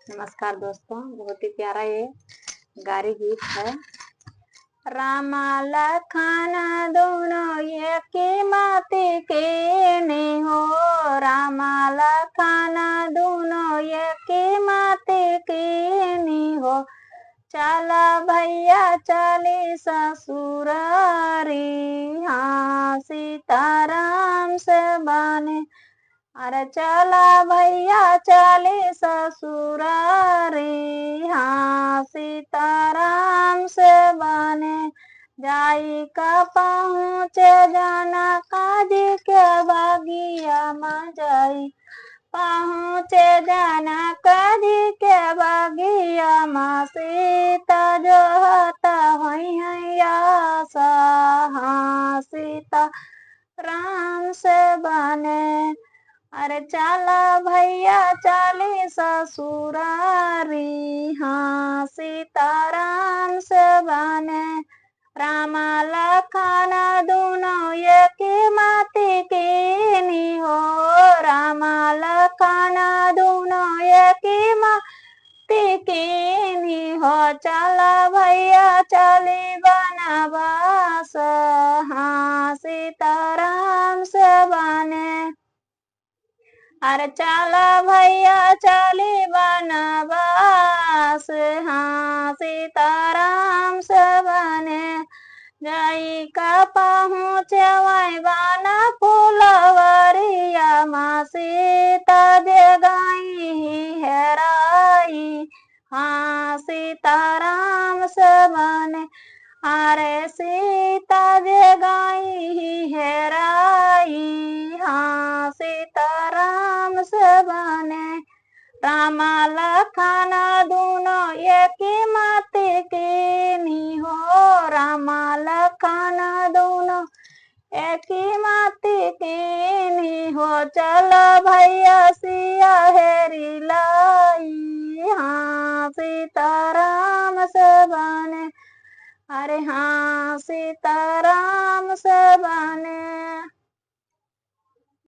नमस्कार दोस्तों, बहुत ही प्यारा ये गारी गीत है। रामा लखन दोनों एके माटी के ने हो, रामा लखन दोनों एके माटी के ने हो। चला भैया चले ससुरारी, हाँ सीताराम से बने। अरे चला भैया चले ससुरारी, हाँ सीताराम से बने। जाई का पहुँचे जनका जी के बगिया में, जाई पहुँचे जनका जी के बगिया में। सीता जो हता हुई आशा, हाँ सीता राम से बने। अरे चला भैया चले ससुरारी, हाँ सीताराम से बने। रामा लखन दोनों एके माटी के नि हो, रामा लखन दोनों एके माटी के नि हो। चला भैया चले बनवास, हाँ सीताराम से बने। अरे चला भैया चले बनवास, हाँ सीताराम से बने। जाई का पहुँचे वही बना फुलवरिया माँ, सीता दे गई हेराई, हाँ सीताराम से बने। अरे सीता दे गई हेराई, हाँ सीताराम से बने। रामा लखन दोनों एके माटी के नि हो, रामा लखन दोनों एके माटी के नि हो। चल भैया सिया हेरी लाई, हाँ सीताराम से बने। अरे हाँ सीताराम से बने।